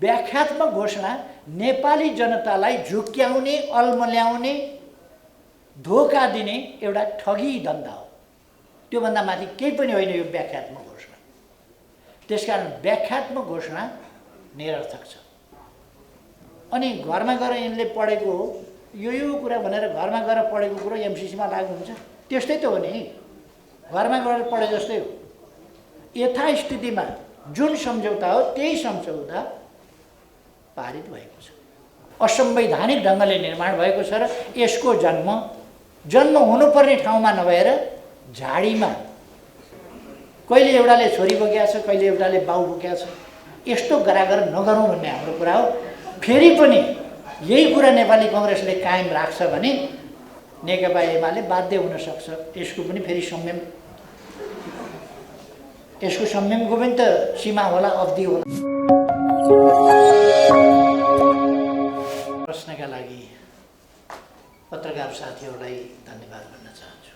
व्याख्यात्मक घोषणा नेपाली जनतालाई झुक्क्याउने, अल्मल्याउने, धोका दिने एउटा ठगी धन्दा हो। त्योभन्दा माथि केही पनि होइन यो व्याख्यात्मक घोषणा। त्यसकारण व्याख्यात्मक घोषणा निरर्थक छ। अनि घरमा गएर यिनले पढेको हो यो कुरा भनेर घरमा गएर पढेको कुरो एमसिसीमा लागु हुन्छ, त्यस्तै त हो नि, घरमा गएर पढे जस्तै हो। यथास्थितिमा जुन सम्झौता हो त्यही सम्झौता पारित भएको छ। असंवैधानिक ढङ्गले निर्माण भएको छ र यसको जन्म हुनुपर्ने ठाउँमा नभएर झाडीमा कहिले एउटाले छोरी बोकेको छ, कहिले एउटाले बाउ बोकेको छ। यस्तो गरागर नगरौँ भन्ने हाम्रो कुरा हो। फेरि पनि यही कुरा नेपाली कांग्रेसले कायम राख्छ भने नेकपा एमाले बाध्य हुन सक्छ। यसको पनि फेरि संयम, यसको संयमको पनि त सीमा होला, अवधि होला। प्रश्नका लागि पत्रकार साथीहरूलाई धन्यवाद भन्न चाहन्छु।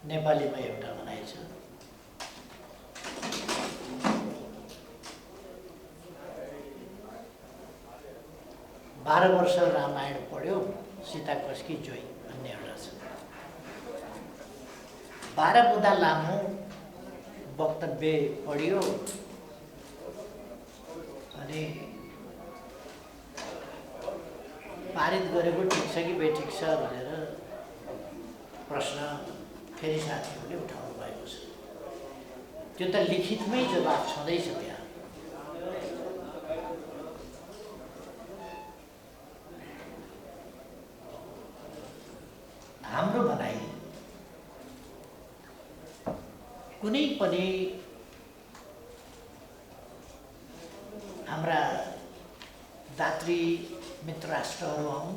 नेपालीमा एउटा भनाइ छ, बाह्र वर्ष रामायण पढ्यो सीता कसकी जोई भन्ने एउटा छ। 12 बुँदा लामो वक्तव्य पढियो अनि पारित गरेको ठिक छ कि बेठिक छ भनेर प्रश्न फेरि साथीहरूले उठाउनु भएको छ। त्यो त लिखितमै जवाफ छँदैछ त्यहाँ। हाम्रो भनाइ कुनै पनि हाम्रा दात्री मित्र राष्ट्रहरू हौँ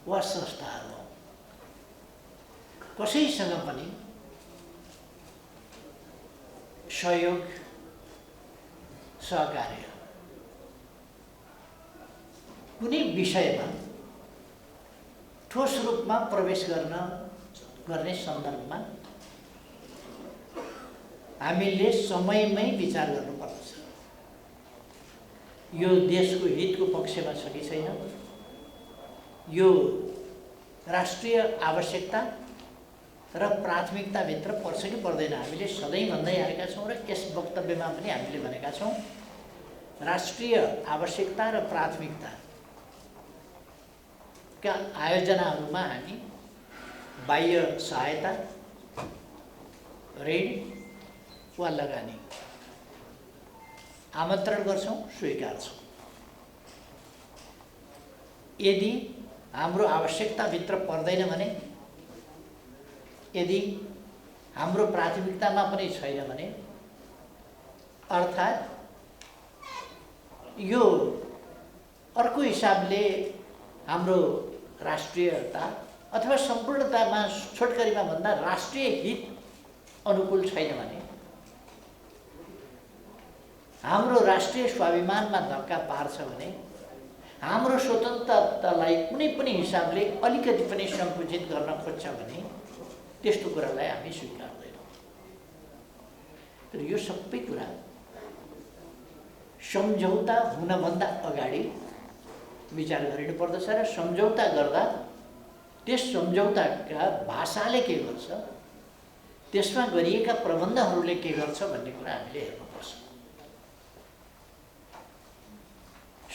वा संस्थाहरू हौँ, कसैसँग पनि सहयोग, सहकार्य कुनै विषयमा ठोस रूपमा प्रवेश गर्ने सन्दर्भमा हामीले समयमै विचार गर्नुपर्छ। यो देशको हितको पक्षमा छ कि छैन, यो राष्ट्रिय आवश्यकता र प्राथमिकताभित्र पर्छ कि पर्दैन। हामीले सधैँ भन्दै आएका छौँ र यस वक्तव्यमा पनि हामीले भनेका छौँ, राष्ट्रिय आवश्यकता र प्राथमिकताका आयोजनाहरूमा हामी बाह्य सहायता, ऋण वा लगानी आमन्त्रण गर्छौँ, स्वीकार्छौँ। यदि हाम्रो आवश्यकताभित्र पर्दैन भने, यदि हाम्रो प्राथमिकतामा पनि छैन भने, अर्थात् यो अर्को हिसाबले हाम्रो राष्ट्रियता अथवा सम्पूर्णतामा छोटकरीमा भन्दा राष्ट्रिय हित अनुकूल छैन भने, हाम्रो राष्ट्रिय स्वाभिमानमा धक्का पार्छ भने, हाम्रो स्वतन्त्रतालाई कुनै पनि हिसाबले अलिकति पनि सङ्कुचित गर्न खोज्छ भने त्यस्तो कुरालाई हामी स्वीकार्दैनौँ। तर यो सबै कुरा सम्झौता हुनभन्दा अगाडि विचार गरिनुपर्दछ र सम्झौता गर्दा त्यस सम्झौताका भाषाले के गर्छ, त्यसमा गरिएका प्रबन्धहरूले के गर्छ भन्ने कुरा हामीले हेर्नुपर्छ।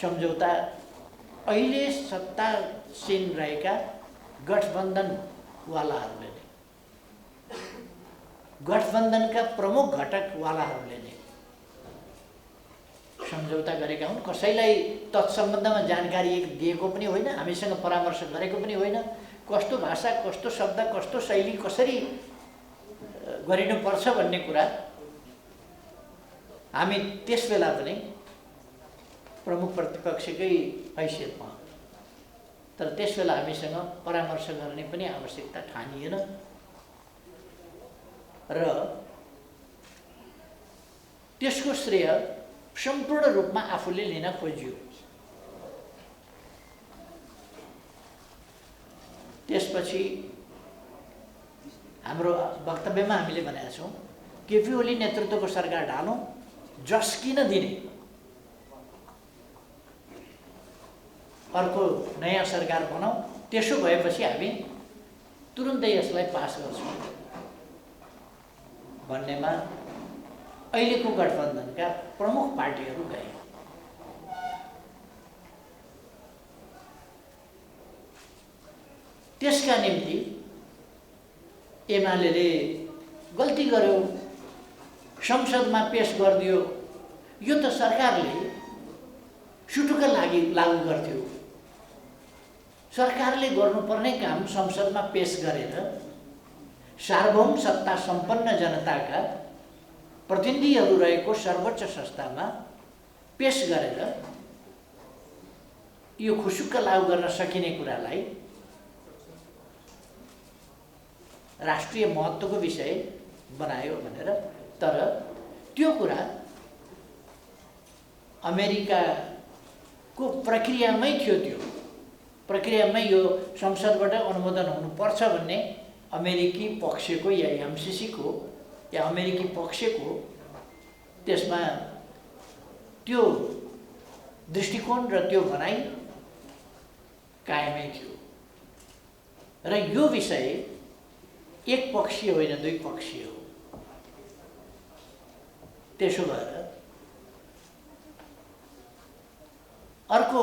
सम्झौता अहिले सत्तासीन रहेका गठबन्धनवालाहरूले नै, गठबन्धनका प्रमुख घटकवालाहरूले नै सम्झौता गरेका हुन्। कसैलाई तत्सम्बन्धमा जानकारी दिएको पनि होइन, हामीसँग परामर्श गरेको पनि होइन। कस्तो भाषा, कस्तो शब्द, कस्तो शैली कसरी गरिनुपर्छ भन्ने कुरा हामी त्यस बेला पनि प्रमुख प्रतिपक्षकै हैसियतमा, तर त्यस बेला हामीसँग परामर्श गर्ने पनि आवश्यकता ठानिएन र त्यसको श्रेय सम्पूर्ण रूपमा आफूले लिन खोजियो। त्यसपछि हाम्रो वक्तव्यमा हामीले भनेका छौँ केपी ओली नेतृत्वको सरकार ढालौँ, जस किन दिने, अर्को नयाँ सरकार बनाऊ, त्यसो भएपछि हामी तुरुन्तै यसलाई पास गर्छौँ भन्नेमा अहिलेको गठबन्धनका प्रमुख पार्टीहरू गए। त्यसका निम्ति एमाले गल्ती गर्यो, संसदमा पेश गरिदियो। यो त सरकारले सुटुक्क लागू गर्थ्यो। सरकारले गर्नुपर्ने काम संसदमा पेश गरेर सार्वभौम सत्ता सम्पन्न जनताका प्रतिनिधिहरू रहेको सर्वोच्च संस्थामा पेश गरेर यो खुसुक्क लागू गर्न सकिने कुरालाई राष्ट्रिय महत्त्वको विषय बनायो भनेर। तर त्यो कुरा अमेरिकाको प्रक्रियामै थियो। त्यो प्रक्रियामै यो संसदबाट अनुमोदन हुनुपर्छ भन्ने अमेरिकी पक्षको या एमसिसीको या अमेरिकी पक्षको त्यसमा त्यो दृष्टिकोण र त्यो भनाइ कायमै थियो। र यो विषय एक पक्षीय होइन, दुई पक्षीय हो। त्यसो भएर अर्को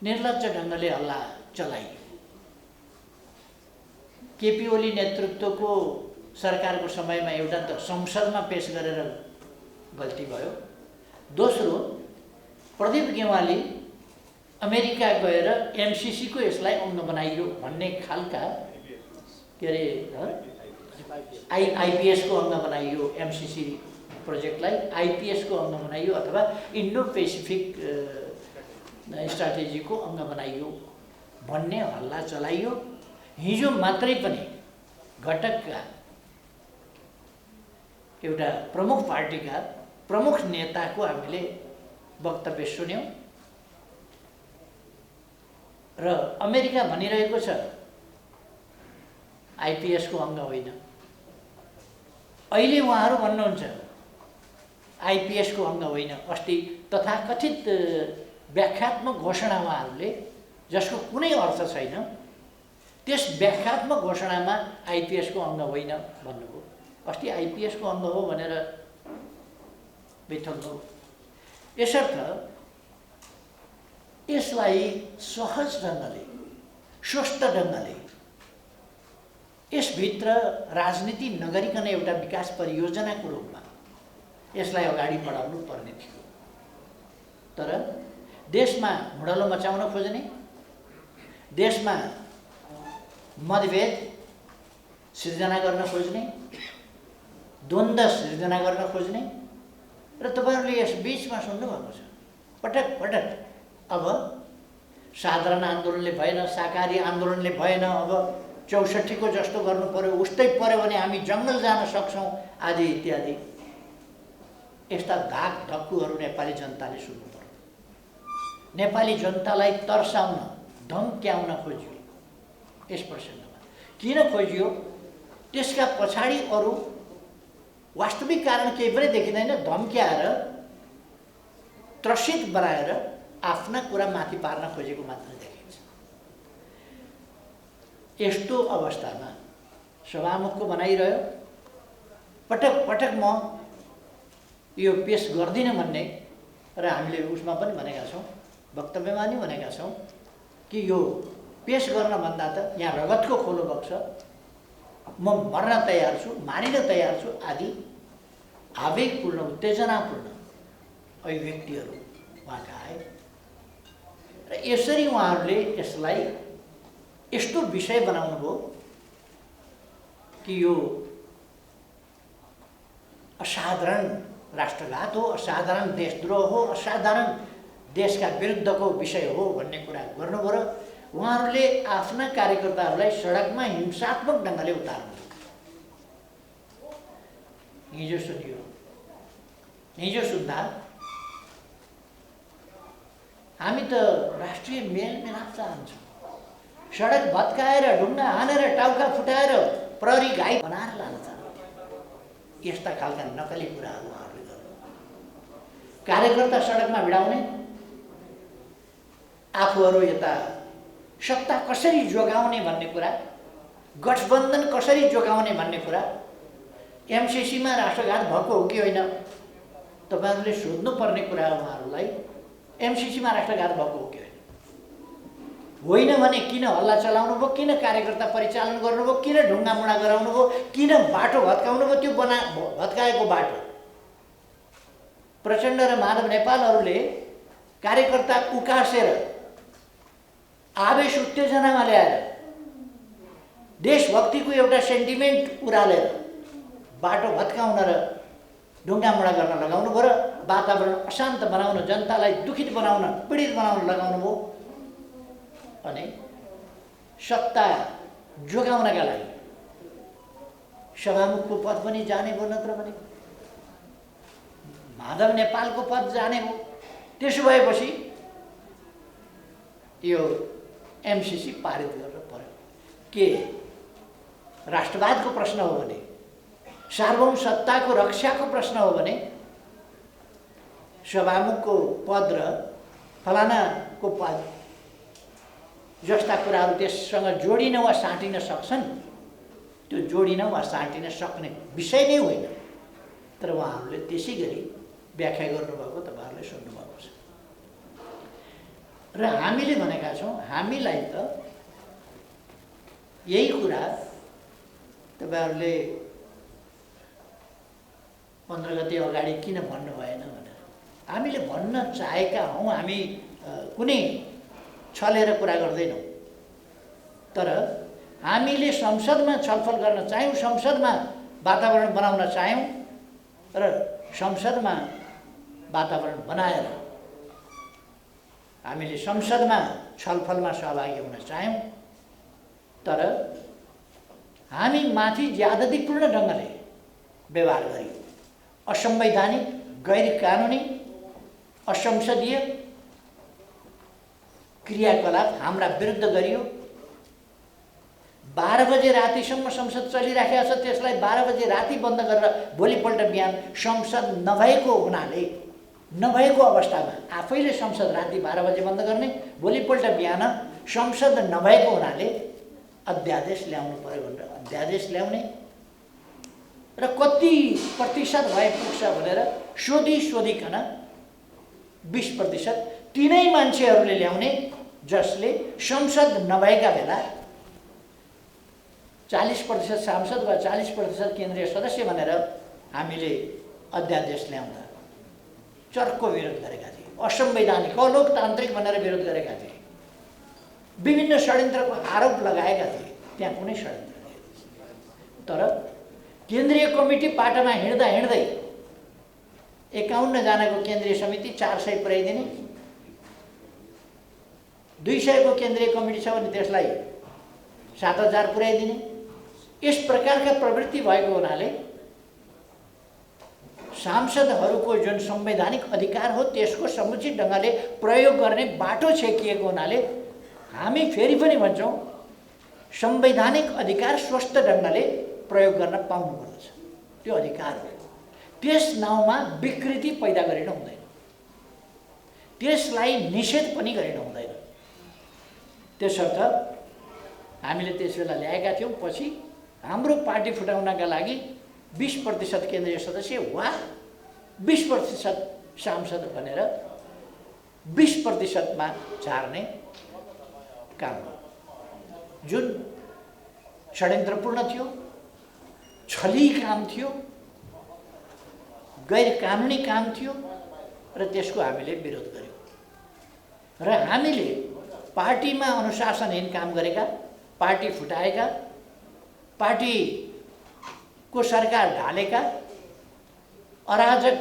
निर्लज्ज ढङ्गले हल्ला चलाइयो। केपी ओली नेतृत्वको सरकारको समयमा एउटा त संसदमा पेश गरेर गल्ती भयो। दोस्रो, प्रदीप गेवाली अमेरिका गएर एमसिसीको यसलाई अङ्ग बनाइयो भन्ने खालका के अरे आइपिएसको अङ्ग बनाइयो, एमसिसी प्रोजेक्टलाई आइपिएसको अङ्ग बनाइयो अथवा इन्डो पेसिफिक स्ट्राटेजीको अङ्ग बनाइयो भन्ने हल्ला चलाइयो। हिजो मात्रै पनि घटकका एउटा प्रमुख पार्टीका प्रमुख नेताको हामीले वक्तव्य सुन्यौँ र अमेरिका भनिरहेको छ आइपिएसको अङ्ग होइन। अहिले उहाँहरू भन्नुहुन्छ आइपिएसको अङ्ग होइन। अस्ति तथाकथित व्याख्यात्मक घोषणा उहाँहरूले, जसको कुनै अर्थ छैन, त्यस व्याख्यात्मक घोषणामा आइपिएसको अङ्ग होइन भन्नुभयो। अस्ति आइपिएसको अङ्ग हो भनेर बेथल्नु। यसर्थ यसलाई सहज ढङ्गले, स्वस्थ ढङ्गले, यसभित्र राजनीति नगरिकन एउटा विकास परियोजनाको रूपमा यसलाई अगाडि बढाउनु पर्ने थियो। तर देशमा हुडलो मचाउन खोज्ने, देशमा मतभेद सिर्जना गर्न खोज्ने, द्वन्द्व सिर्जना गर्न खोज्ने र तपाईँहरूले यस बिचमा सुन्नुभएको छ पटक पटक अब साधारण आन्दोलनले भएन, शाकाहारी आन्दोलनले भएन, अब 64 को जस्तो गर्नु पर्यो, उस्तै पर्यो भने हामी जङ्गल जान सक्छौँ आदि इत्यादि। यस्ता धाक धक्कुहरू नेपाली जनताले सुन्नु पर्यो। नेपाली जनतालाई तर्साउन, धम्क्याउन खोजियो यस प्रसङ्गमा। किन खोजियो त्यसका पछाडि अरू वास्तविक कारण केही पनि देखिँदैन। धम्क्याएर, त्रसित बनाएर आफ्ना कुरा माथि पार्न खोजेको मात्र देखिन्छ। यस्तो अवस्थामा सभामुखको बनाइरह्यो, पटक पटक म यो पेश गर्दिनँ भन्ने, र हामीले उसमा पनि भनेका छौँ, वक्तव्यमा नि भनेका छौँ कि यो पेश गर्न भन्दा त यहाँ रगतको खोलो बग्छ, म मर्न तयार छु, मारिन तयार छु आदि आवेगपूर्ण, उत्तेजनापूर्ण अभिव्यक्तिहरू उहाँका आए। र यसरी उहाँहरूले यसलाई यस्तो विषय बनाउनु भयो कि यो असाधारण राष्ट्रघात हो, असाधारण देशद्रोह हो, असाधारण देशका विरुद्धको विषय हो भन्ने कुरा गर्नुभयो। र उहाँहरूले आफ्ना कार्यकर्ताहरूलाई सडकमा हिंसात्मक ढङ्गले उतार्नु। हिजो सुनियो, हिजो सुन्दा हामी त राष्ट्रिय मेलमिलाप चाहन्छौँ, सडक भत्काएर, ढुङ्गा हानेर, टाउका फुटाएर, प्रहरी घाइ बनाएर लान चाहन्थ्यो। यस्ता खालका नक्कली कुराहरू उहाँहरूले गर्नु। कार्यकर्ता सडकमा भिडाउने, आफूहरू यता सत्ता कसरी जोगाउने भन्ने कुरा, गठबन्धन कसरी जोगाउने भन्ने कुरा, एमसिसीमा राष्ट्रघात भएको हो कि होइन तपाईँहरूले सोध्नुपर्ने कुरा हो उहाँहरूलाई। एमसिसीमा राष्ट्रघात भएको हो कि होइन भने किन हल्ला चलाउनु भयो, किन कार्यकर्ता परिचालन गर्नुभयो, किन ढुङ्गामुढा गराउनु भयो, किन बाटो भत्काउनु भयो? त्यो भत्काएको बाटो प्रचण्ड र माधव नेपालहरूले कार्यकर्ता उकासेर आवेश उत्तेजनामा ल्याएर देशभक्तिको एउटा सेन्टिमेन्ट उरालेर बाटो भत्काउन र ढुङ्गामुढा गर्न लगाउनु भयो र वातावरण अशान्त बनाउन, जनतालाई दुखित बनाउन, पीडित बनाउन लगाउनु भयो। अनि सत्ता जोगाउनका लागि सभामुखको पद पनि जाने भयो, नत्र भने माधव नेपालको पद जाने भयो। त्यसो भएपछि यो एमसिसी पारित गर्न पर्यो। के राष्ट्रवादको प्रश्न हो भने, सार्वभौम सत्ताको रक्षाको प्रश्न हो भने सभामुखको पद र फलानाको पद जस्ता कुराहरू त्यससँग जोडिन वा साटिन सक्छन्। त्यो जोडिन वा साटिन सक्ने विषय नै होइन। तर उहाँहरूले त्यसै गरी व्याख्या गर्नुभएको तपाईँहरूले सुन्नुभएको छ। र हामीले भनेका छौँ, हामीलाई त यही कुरा तपाईँहरूले 15 गते अगाडि किन भन्नु भएन भनेर हामीले भन्न चाहेका हौँ। हामी कुनै छलेर कुरा गर्दैनौँ, तर हामीले संसदमा छलफल गर्न चाह्यौँ, संसदमा वातावरण बनाउन चाह्यौँ र संसदमा वातावरण बनाएर हामीले संसदमा छलफलमा सहभागी हुन चाह्यौँ। तर हामी माथि ज्यादतीपूर्ण ढङ्गले व्यवहार गरियो, असंवैधानिक, गैर कानुनी, असंसदीय क्रियाकलाप हाम्रा विरुद्ध गरियो। 12 बजे रातिसम्म संसद चलिराखेको छ, त्यसलाई 12 बजे राति बन्द गरेर भोलिपल्ट बिहान संसद नभएको अवस्थामा आफैले संसद राति 12 बजे बन्द गर्ने, भोलिपल्ट बिहान संसद नभएको हुनाले अध्यादेश ल्याउनु पर्यो भनेर अध्यादेश ल्याउने र कति प्रतिशत भए पुग्छ भनेर सोधिकन 20% तिनै मान्छेहरूले ल्याउने, जसले संसद नभएका बेला 40% सांसद वा 40% केन्द्रीय सदस्य भनेर हामीले अध्यादेश ल्याउँदा चर्को विरोध गरेका थिए, असंवैधानिक, अलोकतान्त्रिक भनेर विरोध गरेका थिए, विभिन्न षड्यन्त्रको आरोप लगाएका थिए। त्यहाँ कुनै षड्यन्त्र थिएन। तर केन्द्रीय कमिटी पाटामा हिँड्दा 51 जनाको केन्द्रीय समिति 400 पुर्याइदिने, 200 को केन्द्रीय कमिटी छ भने त्यसलाई 7000 पुर्याइदिने, यस प्रकारका प्रवृत्ति भएको हुनाले सांसदहरूको जुन संवैधानिक अधिकार हो त्यसको समुचित ढङ्गले प्रयोग गर्ने बाटो छेकिएको हुनाले हामी फेरि पनि भन्छौँ, संवैधानिक अधिकार स्वस्थ ढङ्गले प्रयोग गर्न पाउनुपर्दछ। त्यो अधिकार हो। त्यस नाउँमा विकृति पैदा गरिन हुँदैन, त्यसलाई निषेध पनि गरिन हुँदैन। त्यसर्थ हामीले त्यसबेला ल्याएका थियौँ। पछि हाम्रो पार्टी फुटाउनका लागि 20% केन्द्रीय सदस्य वा 20% सांसद भनेर 20%मा झार्ने काम हो, जुन षड्यन्त्रपूर्ण थियो, छली काम थियो, गैर कानुनी काम थियो र त्यसको हामीले विरोध गर्यौँ। र हामीले पार्टीमा अनुशासनहीन काम गरेका, पार्टी फुटाएका, पार्टीको सरकार ढालेका, अराजक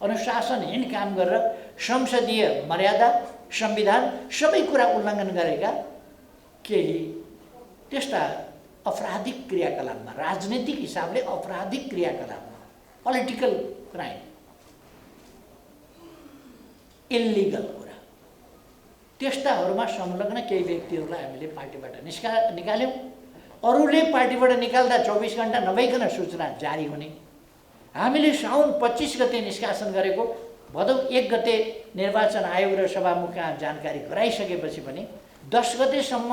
अनुशासनहीन काम गरेर संसदीय मर्यादा, संविधान सबै कुरा उल्लङ्घन गरेका केही त्यस्ता अपराधिक क्रियाकलापमा, राजनीतिक हिसाबले अपराधिक क्रियाकलापमा, पोलिटिकल क्राइम, इल्लिगल कुरा, त्यस्ताहरूमा संलग्न केही व्यक्तिहरूलाई हामीले पार्टीबाट निकाल्यौँ। अरूले पार्टीबाट निकाल्दा 24 घण्टा नभइकन सूचना जारी हुने, हामीले साउन 25 गते निष्कासन गरेको भदौ 1 गते निर्वाचन आयोग र सभामुखमा जानकारी गराइसकेपछि पनि 10 गतेसम्म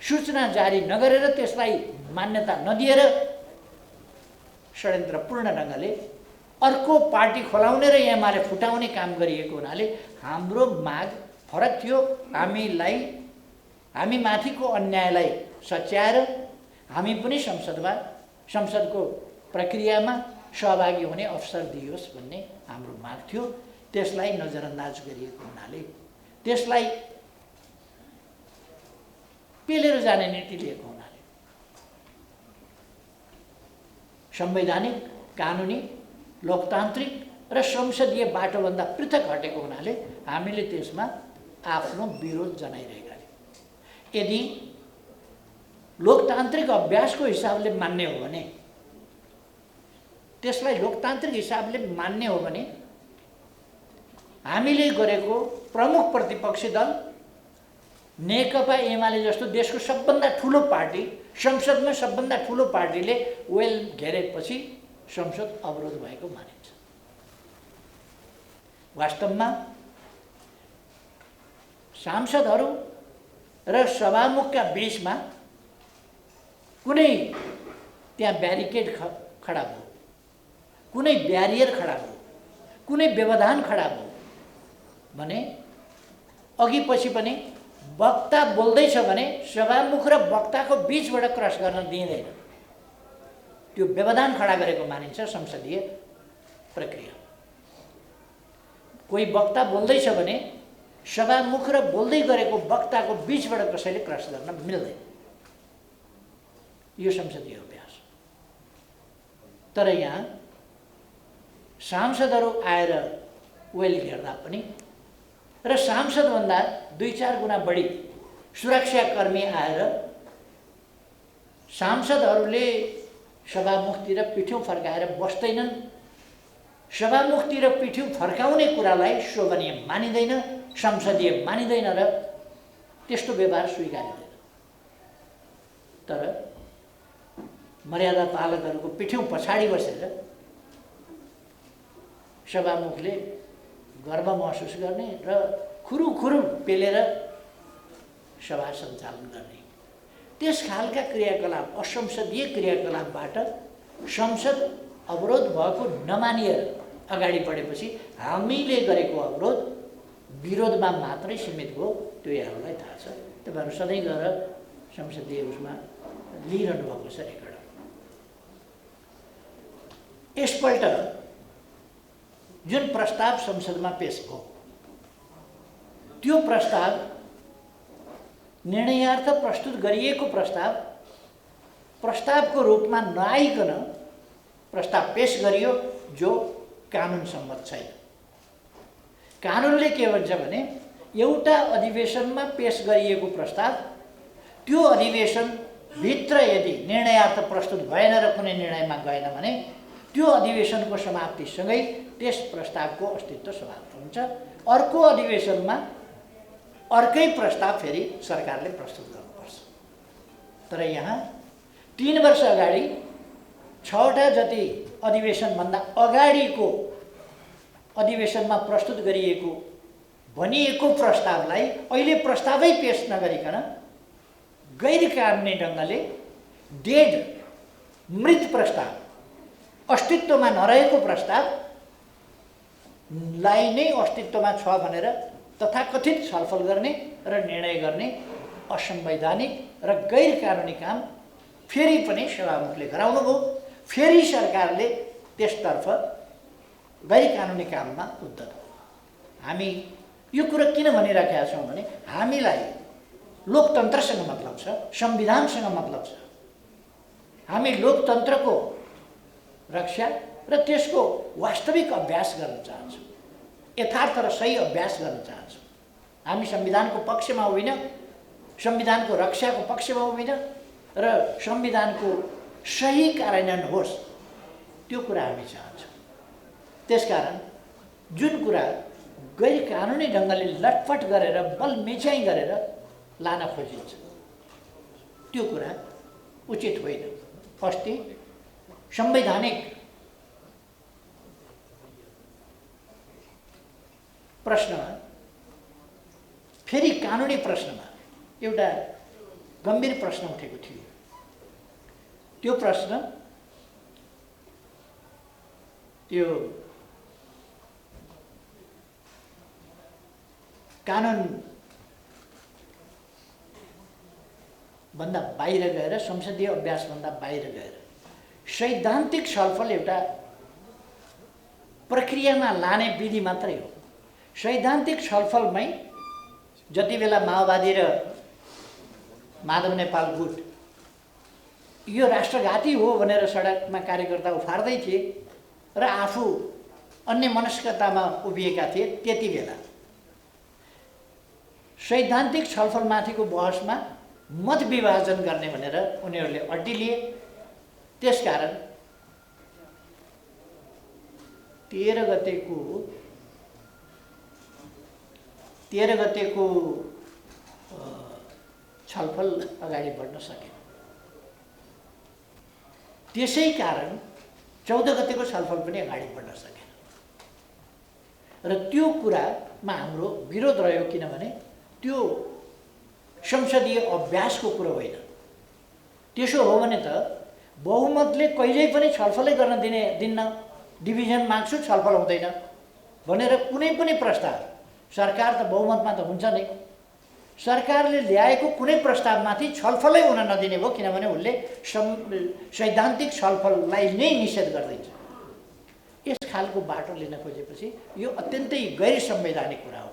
सूचना जारी नगरेर त्यसलाई मान्यता नदिएर षड्यन्त्रपूर्ण ढङ्गले अर्को पार्टी खोलाउने र एमाले फुटाउने काम गरिएको हुनाले हाम्रो माग फरक थियो। हामी माथिको अन्यायलाई सच्याएर हामी पनि संसदको प्रक्रियामा सहभागी हुने अवसर दियोस् भन्ने हाम्रो माग थियो। त्यसलाई नजरअन्दाज गरिएको हुनाले त्यसलाई पेलेर जाने नीति लिएको हुनाले संवैधानिक, कानुनी, लोकतान्त्रिक र संसदीय बाटोभन्दा पृथक हटेको हुनाले हामीले त्यसमा आफ्नो विरोध जनाइरहेका थियौँ। यदि लोकतान्त्रिक अभ्यासको हिसाबले मान्ने हो भने, त्यसलाई लोकतान्त्रिक हिसाबले मान्ने हो भने हामीले गरेको प्रमुख प्रतिपक्षी दल नेकपा एमाले जस्तो देशको सबभन्दा ठुलो पार्टी, संसदमा सबभन्दा ठुलो पार्टीले वेल घेरेपछि संसद अवरोध भएको मानिन्छ। वास्तवमा सांसदहरू र सभामुखका बीचमा कुनै त्यहाँ ब्यारिकेड खडा भयो, कुनै ब्यारियर खडा भयो, कुनै व्यवधान खडा भयो भने अघि पछि पनि वक्ता बोल्दैछ भने सभामुख र वक्ताको बीचबाट क्रस गर्न दिइँदैन। त्यो व्यवधान खडा गरेको मानिन्छ संसदीय प्रक्रिया। कोही वक्ता बोल्दैछ भने सभामुख र बोल्दै गरेको वक्ताको बीचबाट कसैले क्रस गर्न मिल्दैन। यो संसदीय अभ्यास। तर यहाँ सांसदहरू आएर वेल घेर्दा पनि र सांसदभन्दा 2-4 गुणा बढी सुरक्षाकर्मी आएर सांसदहरूले सभामुखतिर पिठ्यौँ फर्काएर बस्दैनन्। सभामुखतिर पिठ्यौँ फर्काउने कुरालाई शोभनीय मानिँदैन, संसदीय मानिँदैन र त्यस्तो व्यवहार स्वीकारिँदैन। तर मर्यादा पालकहरूको पिठ्यौँ पछाडि बसेर सभामुखले गर्व महसुस गर्ने र खुरुखुरु पेलेर सभा सञ्चालन गर्ने, त्यस खालका क्रियाकलाप, असंसदीय क्रियाकलापबाट संसद अवरोध भएको नमानिएर अगाडि बढेपछि हामीले गरेको अवरोध विरोधमा मात्रै सीमित भयो। त्यो यहाँहरूलाई थाहा छ। तपाईँहरू सधैँ गएर संसदीय उसमा लिइरहनु भएको छ रेकर्ड। यसपल्ट जुन प्रस्ताव संसदमा पेश भयो त्यो प्रस्ताव निर्णयार्थ प्रस्तुत गरिएको प्रस्तावको रूपमा नआइकन प्रस्ताव पेश गरियो जो कानुन सम्मत छैन। कानुनले के भन्छ भने एउटा अधिवेशनमा पेश गरिएको प्रस्ताव त्यो अधिवेशनभित्र यदि निर्णयार्थ प्रस्तुत भएन र कुनै निर्णयमा गएन भने त्यो अधिवेशनको समाप्तिसँगै त्यस प्रस्तावको अस्तित्व समाप्त हुन्छ। अर्को अधिवेशनमा अर्कै प्रस्ताव फेरि सरकारले प्रस्तुत गर्नुपर्छ। तर यहाँ 3 वर्ष अगाडि 6वटा जति अधिवेशनभन्दा अगाडिको अधिवेशनमा प्रस्तुत गरिएको भनिएको प्रस्तावलाई अहिले प्रस्तावै पेश नगरिकन गैर कानुनी ढङ्गले मृत प्रस्ताव, अस्तित्वमा नरहेको प्रस्तावलाई नै अस्तित्वमा छ भनेर तथाकथित छलफल गर्ने र निर्णय गर्ने असंवैधानिक र गैर कानुनी काम फेरि पनि सभामुखले गराउनु भयो। फेरि सरकारले त्यसतर्फ गैर कानुनी काममा उद्धत हो। हामी यो कुरा किन भनिराखेका छौँ भने हामीलाई लोकतन्त्रसँग मतलब छ, संविधानसँग मतलब छ। हामी लोकतन्त्रको रक्षा र त्यसको वास्तविक अभ्यास गर्न चाहन्छौँ, यथार्थ र सही अभ्यास गर्न चाहन्छौँ। हामी संविधानको पक्षमा होइन, संविधानको रक्षाको पक्षमा होइन र संविधानको सही कार्यान्वयन होस् त्यो कुरा हामी चाहन्छौँ। त्यसकारण जुन कुरा गैर कानुनी ढङ्गले लटपट गरेर बलमेचाइ गरेर लान खोजिन्छ त्यो कुरा उचित होइन। अस्ति संवैधानिक प्रश्नमा फेरि कानुनी प्रश्नमा एउटा गम्भीर प्रश्न उठेको थियो। त्यो प्रश्न त्यो कानुन भन्दा बाहिर गएर, संसदीय अभ्यास भन्दा बाहिर गएर सैद्धान्तिक छलफल एउटा प्रक्रियामा लाने विधि मात्रै हो। सैद्धान्तिक छलफलमै जति बेला माओवादी र माधव नेपाल गुट यो राष्ट्रघाती हो भनेर सडकमा कार्यकर्ता उफार्दै थिए र आफू अन्य मनस्कतामा उभिएका थिए, त्यति बेला सैद्धान्तिक छलफलमाथिको बहसमा मत विभाजन गर्ने भनेर उनीहरूले अड्डी लिए। त्यसकारण 13 गतेको छलफल अगाडि बढ्न सकेन। त्यसै कारण 14 गतेको छलफल पनि अगाडि बढ्न सकेन र त्यो कुरामा हाम्रो विरोध रह्यो, किनभने त्यो संसदीय अभ्यासको कुरो होइन। त्यसो हो भने त बहुमतले कहिल्यै पनि छलफलै गर्न दिन्न, डिभिजन माग्छु छलफल हुँदैन भनेर कुनै पनि प्रस्ताव, सरकार त बहुमतमा त हुन्छ नै, सरकारले ल्याएको कुनै प्रस्तावमाथि छलफलै हुन नदिने भयो, किनभने उसले सैद्धान्तिक छलफललाई नै निषेध गरिदिन्छ। यस खालको बाटो लिन खोजेपछि यो अत्यन्तै गैर संवैधानिक कुरा हो।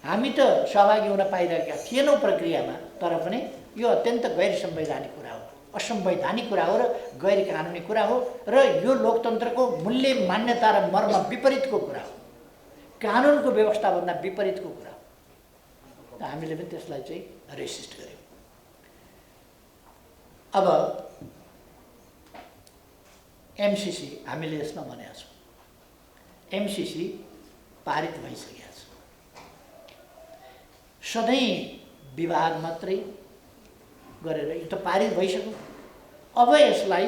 हामी त सहभागी हुन पाइरहेका थिएनौँ प्रक्रियामा, तर पनि यो अत्यन्त गैर संवैधानिक कुरा हो, असंवैधानिक कुरा हो र गैर कानुनी कुरा हो र यो लोकतन्त्रको मूल्य, मान्यता र मर्म विपरीतको कुरा हो, कानुनको व्यवस्थाभन्दा विपरीतको कुरा हो। त हामीले पनि त्यसलाई चाहिँ रेसिस्ट गर्यौँ। अब एमसीसी हामीले यसमा भनेका छौँ, एमसीसी पारित भइसकेको छ। सधैँ विवाद मात्रै गरेर यो त पारित भइसक्यो, अब यसलाई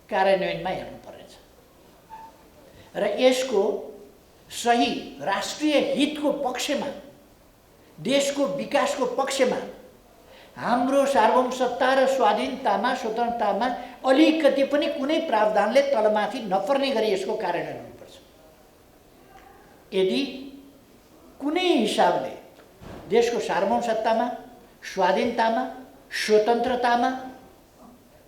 कार्यान्वयनमा हेर्नुपर्नेछ र यसको सही राष्ट्रिय हितको पक्षमा, देशको विकासको पक्षमा, हाम्रो सार्वभौमसत्ता र स्वाधीनतामा, स्वतन्त्रतामा अलिकति पनि कुनै प्रावधानले तलमाथि नपर्ने गरी यसको कार्यान्वयन हुनुपर्छ। यदि कुनै हिसाबले देशको सार्वभौमसत्तामा, स्वाधीनतामा, स्वतन्त्रतामा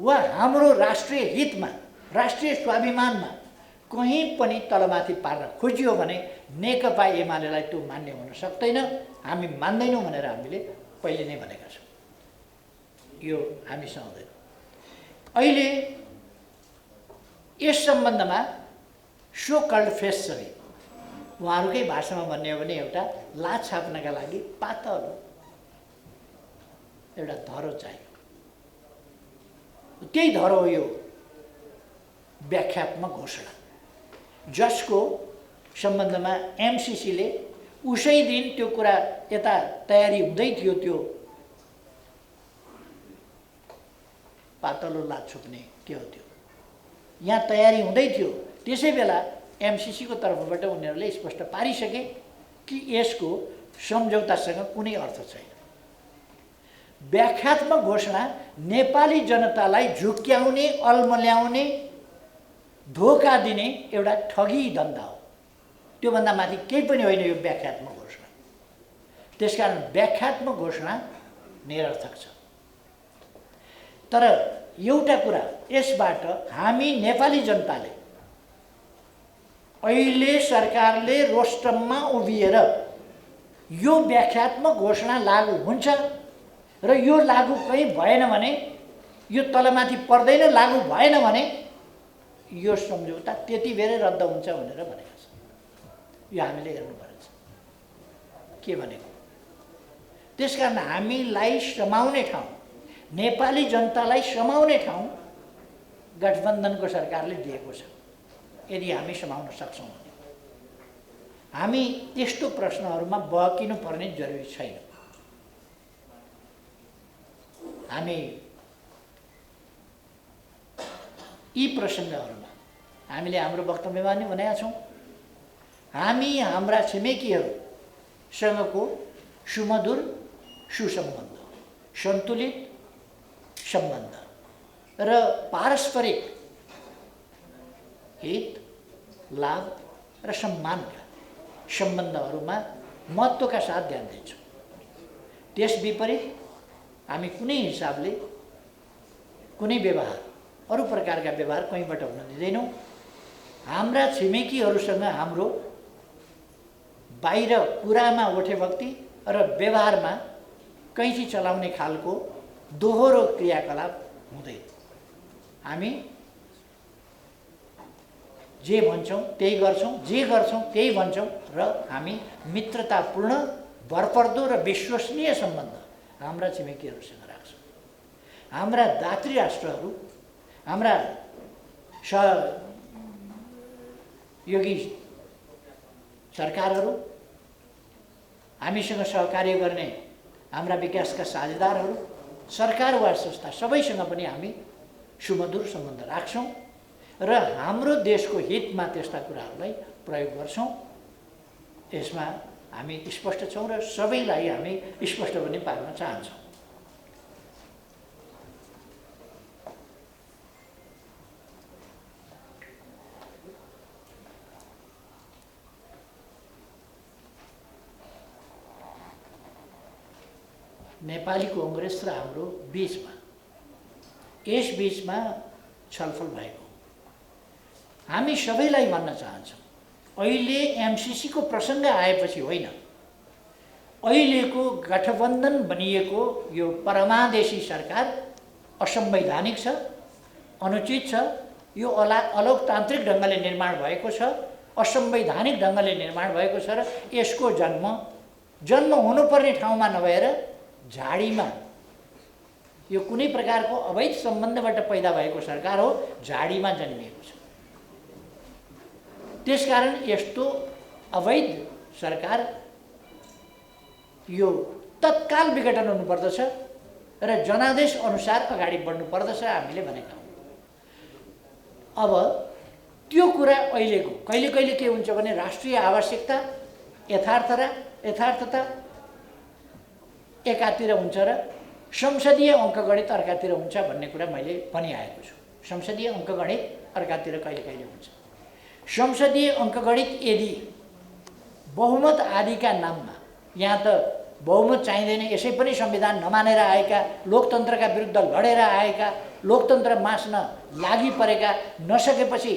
वा हाम्रो राष्ट्रिय हितमा, राष्ट्रिय स्वाभिमानमा कहीँ पनि तलमाथि पार्न खोजियो भने नेकपा एमालेलाई त्यो मान्य हुन सक्दैन। हामी मान्दैनौँ भनेर हामीले पहिले नै भनेका छौँ। यो हामीसँग हुँदैन। अहिले यस सम्बन्धमा सो कल्ड फेस चाहिँ उहाँहरूकै भाषामा भन्ने हो भने एउटा लाज छाप्नका लागि पातलो एउटा धरो चाहियो। त्यही धरो हो यो व्याख्यात्मक घोषणा, जसको सम्बन्धमा एमसीसीले उसै दिन त्यो कुरा यता तयारी हुँदै थियो, त्यो पातलो लाज छोप्ने के हो त्यो यहाँ तयारी हुँदै थियो, त्यसै बेला एमसीसीको तर्फबाट उनीहरूले स्पष्ट पारिसके कि यसको सम्झौतासँग कुनै अर्थ छैन। व्याख्यात्मक घोषणा नेपाली जनतालाई झुक्क्याउने, अल्मल्याउने, धोका दिने एउटा ठगी धन्दा हो। त्योभन्दा माथि केही पनि होइन यो व्याख्यात्मक घोषणा। त्यसकारण व्याख्यात्मक घोषणा निरर्थक छ। तर एउटा कुरा, यसबाट हामी नेपाली जनताले अहिले सरकारले रोस्टममा उभिएर यो व्याख्यात्मक घोषणा लागू हुन्छ र यो लागू कहीँ भएन भने, यो तलमाथि पर्दैन, लागू भएन भने यो सम्झौता त्यति बेरै रद्द हुन्छ भनेर भनेका छ। यो हामीले हेर्नुपर्छ के भनेको। त्यसकारण हामीलाई समाउने ठाउँ, नेपाली जनतालाई समाउने ठाउँ गठबन्धनको सरकारले दिएको छ। यदि हामी समाउन सक्छौँ भने हामी त्यस्तो प्रश्नहरूमा बहकिनु पर्ने जरुरी छैन। हामी यी प्रसङ्गहरूमा हामीले हाम्रो वक्तव्यमा नै भनेका छौँ। हामी हाम्रा छिमेकीहरूसँगको सुमधुर सुसम्बन्ध, सन्तुलित सम्बन्ध र पारस्परिक हित, लाभ र सम्मानका सम्बन्धहरूमा महत्त्वका साथ ध्यान दिन्छौँ। त्यस विपरीत हामी कुनै हिसाबले कुनै व्यवहार, अरू प्रकारका व्यवहार कहीँबाट हुन दिँदैनौँ। हाम्रा छिमेकीहरूसँग हाम्रो बाहिर कुरामा ओठेभक्ति र व्यवहारमा कैँची चलाउने खालको दोहोरो क्रियाकलाप हुँदैन। हामी जे भन्छौँ त्यही गर्छौँ, जे गर्छौँ त्यही भन्छौँ र हामी मित्रतापूर्ण, भरपर्दो र विश्वसनीय सम्बन्ध हाम्रा छिमेकीहरूसँग राख्छौँ। हाम्रा दात्री राष्ट्रहरू, हाम्रा सहयोगी सरकारहरू, हामीसँग सहकार्य गर्ने हाम्रा विकासका साझेदारहरू, सरकार वा संस्था सबैसँग पनि हामी सुमधुर सम्बन्ध राख्छौँ र हाम्रो देशको हितमा त्यस्ता कुराहरूलाई प्रयोग गर्छौँ। यसमा हामी स्पष्ट छौँ र सबैलाई हामी स्पष्ट पनि पार्न चाहन्छौँ। नेपाली कांग्रेस र हाम्रो बीचमा यस बीचमा छलफल भएको हामी सबैलाई भन्न चाहन्छौँ। अहिले एमसीसी को प्रसङ्ग आएपछि होइन, अहिलेको गठबन्धन बनिएको यो परमादेशी सरकार असंवैधानिक छ, अनुचित छ, यो अलोकतान्त्रिक ढङ्गले निर्माण भएको छ, असंवैधानिक ढङ्गले निर्माण भएको छ र यसको जन्म हुनुपर्ने ठाउँमा नभएर झाडीमा, यो कुनै प्रकारको अवैध सम्बन्धबाट पैदा भएको सरकार हो, झाडीमा जन्मिएको छ। त्यसकारण यस्तो अवैध सरकार यो तत्काल विघटन हुनुपर्दछ र जनादेश अनुसार अगाडि बढ्नुपर्दछ हामीले भनेका हौँ। अब त्यो कुरा अहिलेको कहिले कहिले के हुन्छ भने राष्ट्रिय आवश्यकता, यथार्थता एकातिर हुन्छ र संसदीय अङ्कगणित अर्कातिर हुन्छ भन्ने कुरा मैले भनिआएको छु। संसदीय अङ्कगणित अर्कातिर कहिले कहिले हुन्छ। संसदीय अङ्कगणित यदि बहुमत आदिका नाममा, यहाँ त बहुमत चाहिँदैन, यसै पनि संविधान नमानेर आएका, लोकतन्त्रका विरुद्ध लडेर आएका, लोकतन्त्र मास्न लागि परेका, नसकेपछि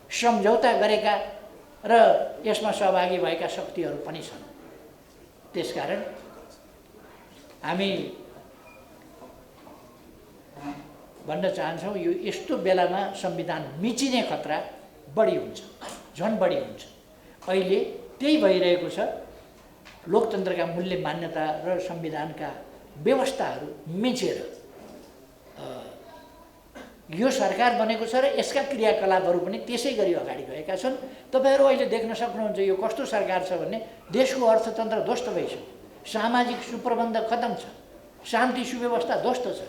सम्झौता गरेका र यसमा सहभागी भएका शक्तिहरू पनि छन्। त्यसकारण हामी भन्न चाहन्छौँ यो यस्तो बेलामा संविधान मिचिने खतरा बढी हुन्छ, झन् बढी हुन्छ। अहिले त्यही भइरहेको छ। लोकतन्त्रका मूल्य मान्यता र संविधानका व्यवस्थाहरू मिचेर यो सरकार बनेको छ र यसका क्रियाकलापहरू पनि त्यसै गरी अगाडि गएका छन्। तपाईहरू अहिले देख्न सक्नुहुन्छ यो कस्तो सरकार छ भन्ने। देशको अर्थतन्त्र ध्वस्त भइसक्यो, सामाजिक सुप्रबन्ध खतम छ, शान्ति सुव्यवस्था ध्वस्त छ,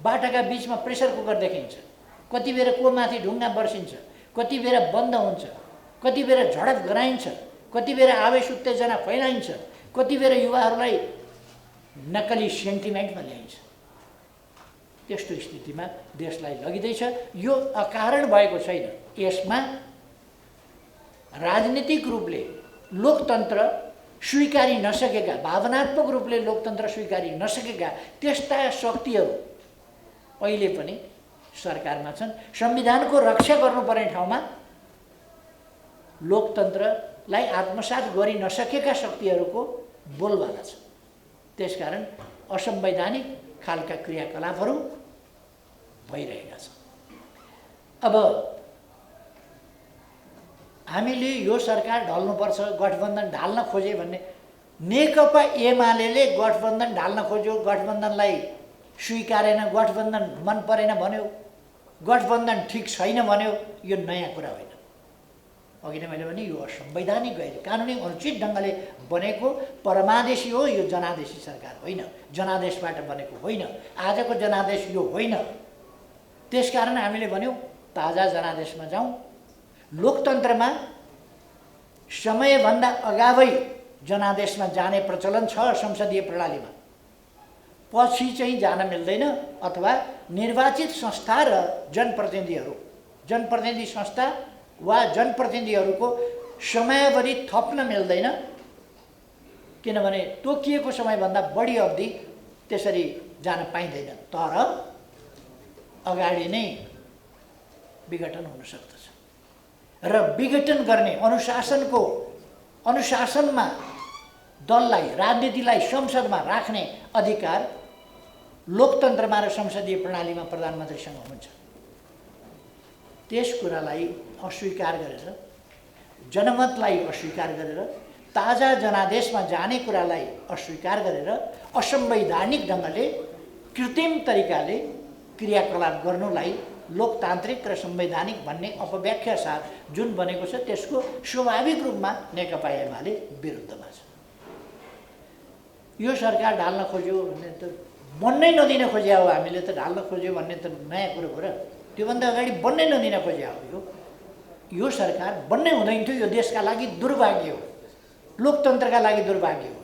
बाटाका बीचमा प्रेसर कुकर देखिन्छ, कति बेर को माथि ढुङ्गा बर्सिन्छ, कति बेर बन्द हुन्छ, कति बेर झडप गराइन्छ, कति बेर आवेश उत्तेजना फैलाइन्छ, कति बेर युवाहरूलाई नक्कली सेन्टिमेन्टमा ल्याइन्छ। त्यस्तो स्थितिमा देशलाई लगिँदैछ। यो अकारण भएको छैन। यसमा राजनीतिक रूपले लोकतन्त्र स्वीकारी नसकेका, भावनात्मक रूपले लोकतन्त्र स्वीकारी नसकेका त्यस्ता शक्तिहरू अहिले पनि सरकारमा छन्। संविधानको रक्षा गर्नुपर्ने ठाउँमा लोकतन्त्रलाई आत्मसात गरि नसकेका शक्तिहरूको बोलबाला छ। त्यसकारण असंवैधानिक खालका क्रियाकलापहरू भइरहेका छन्। अब हामीले यो सरकार ढल्नुपर्छ, गठबन्धन ढाल्न खोजे भन्ने, नेकपा एमाले गठबन्धन ढाल्न खोज्यो, गठबन्धनलाई स्वीकारेन, गठबन्धन मन परेन भन्यो, गठबन्धन ठिक छैन भन्यो। यो नयाँ कुरा होइन। अघि नै मैले भने यो असंवैधानिक, गैर कानुनी, अनुचित ढङ्गले बनेको परमादेशी हो। यो जनादेशी सरकार होइन, जनादेशबाट बनेको होइन। आजको जनादेश यो होइन। त्यसकारण हामीले भन्यौँ ताजा जनादेशमा जाउँ, लोकतन्त्रमा समयभन्दा अगावै जनादेशमा जाने प्रचलन छ संसदीय प्रणालीमा। पछि चाहिँ जान मिल्दैन, अथवा निर्वाचित संस्था र जनप्रतिनिधि संस्था वा जनप्रतिनिधिहरूको समयावधि थप्न मिल्दैन, किनभने तोकिएको समयभन्दा बढी अवधि त्यसरी जान पाइँदैन। तर अगाडि नै विघटन हुन सक्दछ र विघटन गर्ने अनुशासनमा दललाई, राजनीतिलाई संसदमा राख्ने अधिकार लोकतन्त्रमा र संसदीय प्रणालीमा प्रधानमन्त्रीसँग हुन्छ। त्यस कुरालाई अस्वीकार गरेर, जनमतलाई अस्वीकार गरेर, ताजा जनादेशमा जाने कुरालाई अस्वीकार गरेर असंवैधानिक ढङ्गले कृत्रिम तरिकाले क्रियाकलाप गर्नुलाई लोकतान्त्रिक र संवैधानिक भन्ने अपव्याख्या साथ जुन बनेको छ, त्यसको स्वाभाविक रूपमा नेकपा एमाले विरुद्धमा छ। यो सरकार ढाल्न खोज्यो भन्ने त बन्नै नदिन खोज्या हो, हामीले त ढाल्न खोज्यो भन्ने त नयाँ कुरो हो र त्योभन्दा अगाडि बन्नै नदिन खोज्या हो। यो सरकार बन्नै हुँदैन थियो। यो देशका लागि दुर्भाग्य हो, लोकतन्त्रका लागि दुर्भाग्य हो,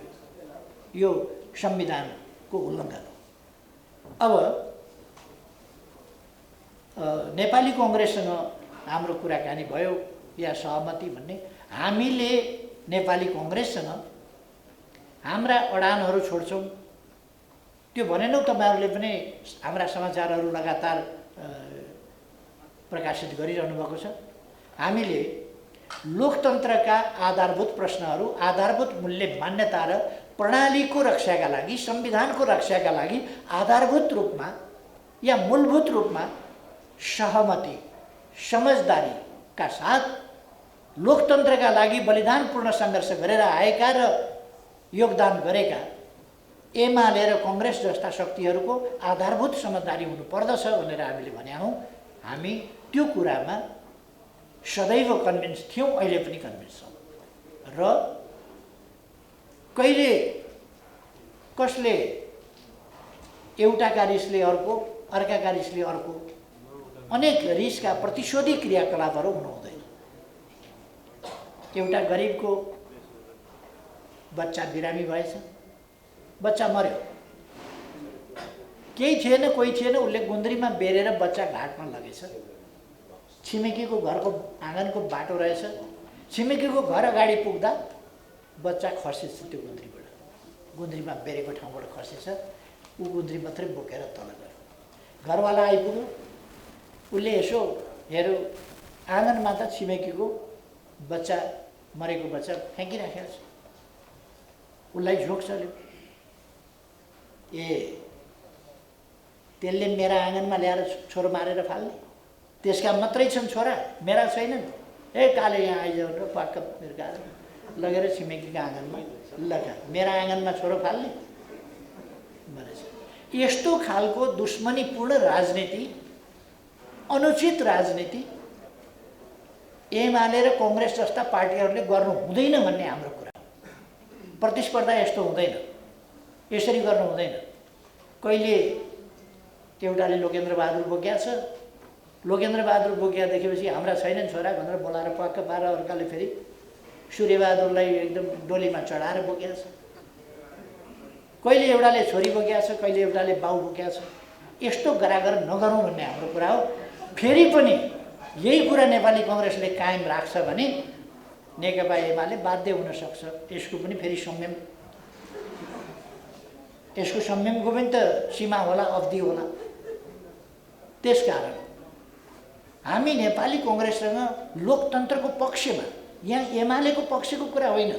यो संविधानको उल्लङ्घन हो। अब नेपाली कङ्ग्रेससँग हाम्रो कुराकानी भयो या सहमति भन्ने, हामीले नेपाली कङ्ग्रेससँग हाम्रा अडानहरू छोड्छौँ त्यो भनेनौ। तपाईँहरूले पनि हाम्रा समाचारहरू लगातार प्रकाशित गरिरहनु भएको छ। हामीले लोकतन्त्रका आधारभूत प्रश्नहरू, आधारभूत मूल्य मान्यता र प्रणालीको रक्षाका लागि, संविधानको रक्षाका लागि आधारभूत रूपमा या मूलभूत रूपमा सहमति, समझदारीका साथ लोकतन्त्रका लागि बलिदानपूर्ण सङ्घर्ष गरेर आएका र योगदान गरेका एमाले र कङ्ग्रेस जस्ता शक्तिहरूको आधारभूत समझदारी हुनुपर्दछ भनेर हामीले भनेका हौँ। हामी त्यो कुरामा सदैव कन्भिन्स थियौँ, अहिले पनि कन्भिन्स छौँ। र कहिले कसले एउटाका रिसले अर्को, अर्काका रिसले अर्को, अनेक रिसका प्रतिशोधी क्रियाकलापहरू हुनु हुँदैन। एउटा गरिबको बच्चा बिरामी भएछ, बच्चा मर्यो, केही थिएन, कोही थिएन, उसले गुन्द्रीमा बेरेर बच्चा घाटमा लगेछ। छिमेकीको घरको आँगनको बाटो रहेछ, छिमेकीको घर अगाडि पुग्दा बच्चा खर्सेछ, त्यो गुन्द्रीबाट, गुन्द्रीमा बेरेको ठाउँबाट खर्सेछ। ऊ गुन्द्री मात्रै बोकेर तल गयो। घरवाला आइपुग्यो, उसले यसो हेऱ्यो, आँगनमा त छिमेकीको बच्चा, मरेको बच्चा फ्याँकिराखेको छ। उसलाई झोक चल्यो, ए त्यसले मेरा आँगनमा ल्याएर छोरो मारेर फाल्ने, त्यसका मात्रै छन् छोरा, मेरा छैनन्। ए काले यहाँ आइजाउ र पक्क मिर्काएर लगेर छिमेकीको आँगनमा लगा, मेरा आँगनमा छोरो फाल्ने भनेछ। यस्तो खालको दुश्मनीपूर्ण राजनीति, अनुचित राजनीति एमाले र कङ्ग्रेस जस्ता पार्टीहरूले गर्नु हुँदैन भन्ने हाम्रो कुरा। प्रतिस्पर्धा यस्तो हुँदैन, यसरी गर्नु हुँदैन। कहिले एउटाले लोकेन्द्र बहादुर बोक्या छ, लोकेन्द्र बहादुर बोक्या देखेपछि हाम्रा छैनन् छोरा भनेर बोलाएर पक्क पारेर अर्काले फेरि सूर्यबहादुरलाई एकदम डोलीमा चढाएर बोक्या छ। कहिले एउटाले छोरी बोक्या छ, कहिले एउटाले बाउ बोक्या छ। यस्तो गरागर नगरौँ भन्ने हाम्रो कुरा हो। फेरि पनि यही कुरा नेपाली कङ्ग्रेसले कायम राख्छ भने नेकपा एमाले बाध्य हुन सक्छ। यसको पनि फेरि संयम, यसको संयमको पनि त सीमा होला, अवधि होला। त्यसकारण हामी नेपाली कङ्ग्रेससँग लोकतन्त्रको पक्षमा, यहाँ एमालेको पक्षको कुरा होइन,